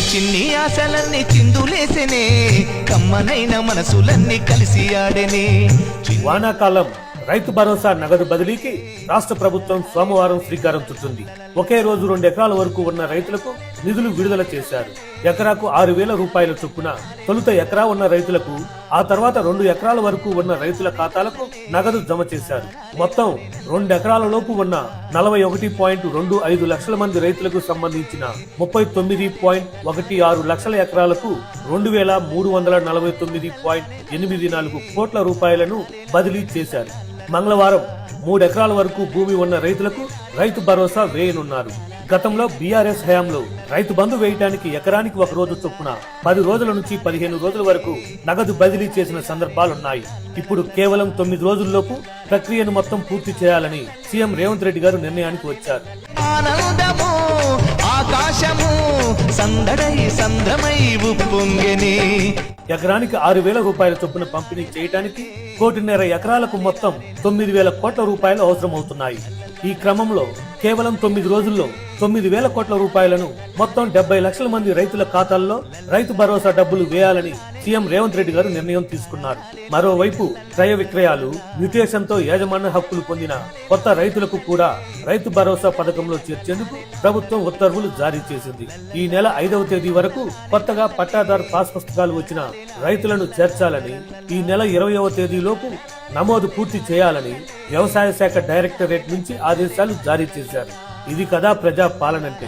చిన్ని ఆశలన్నీ చిందులేసెనే కమ్మనైన మనసులన్నీ కలిసి ఆడెనే. వానాకాలం రైతు భరోసా నగదు బదిలీకి రాష్ట్ర ప్రభుత్వం సోమవారం శ్రీకారం చుట్టింది. ఒకే రోజు 2 ఎకరాల వరకు ఉన్న రైతులకు నిధులు విడుదల చేశారు. ఎకరాకు 6,000 రూపాయల చొప్పున తొలుత ఎకరా ఉన్న రైతులకు, ఆ తర్వాత 2 ఎకరాల వరకు ఉన్న రైతుల ఖాతాలకు నగదు జమ చేశారు. మొత్తం 2 ఎకరాల లోపు ఉన్న 41.25 లక్షల మంది రైతులకు సంబంధించిన 39.16 లక్షల ఎకరాలకు 2,349.84 కోట్ల రూపాయలను బదిలీ చేశారు. మంగళవారం 3 ఎకరాల వరకు భూమి ఉన్న రైతులకు రైతు భరోసా వేయనున్నారు. గతంలో బీఆర్ఎస్ హయాంలో రైతు బంధు వేయడానికి ఎకరానికి 1 రోజు చొప్పున 10 రోజుల నుంచి 15 రోజుల వరకు నగదు బదిలీ చేసిన సందర్భాలున్నాయి. ఇప్పుడు కేవలం 9 రోజుల్లోపు ప్రక్రియను మొత్తం పూర్తి చేయాలని సీఎం రేవంత్ రెడ్డి గారు నిర్ణయానికి వచ్చారు. ఆనందము ఆకాశము సందడై సంద్రమై ఉప్పొంగెనే. ఎకరానికి 6,000 రూపాయల చొప్పున పంపిణీ చేయడానికి 1.5 ఎకరాలకు మొత్తం 9,000 కోట్ల రూపాయలు అవసరమవుతున్నాయి. ఈ క్రమంలో కేవలం 9 రోజుల్లో 9,000 కోట్ల రూపాయలను మొత్తం 70 లక్షల మంది రైతుల ఖాతాల్లో రైతు భరోసా డబ్బులు వేయాలని సీఎం రేవంత్ రెడ్డి గారు నిర్ణయం తీసుకున్నారు. మరోవైపు క్రయ విక్రయాలు, మ్యూటేషన్ తో యాజమాన్య హక్కులు పొందిన కొత్త రైతులకు కూడా రైతు భరోసా పథకంలో చేర్చేందుకు ప్రభుత్వం ఉత్తర్వులు జారీ చేసింది. ఈ నెల 5వ తేదీ వరకు కొత్తగా పట్టాదారు పాస్ పుస్తకాలు వచ్చిన రైతులను చేర్చాలని, ఈ నెల 20వ తేదీలోపు నమోదు పూర్తి చేయాలని వ్యవసాయ శాఖ డైరెక్టరేట్ నుంచి ఆదేశాలు జారీ చేశారు. ఇది కదా ప్రజా పాలనంటే.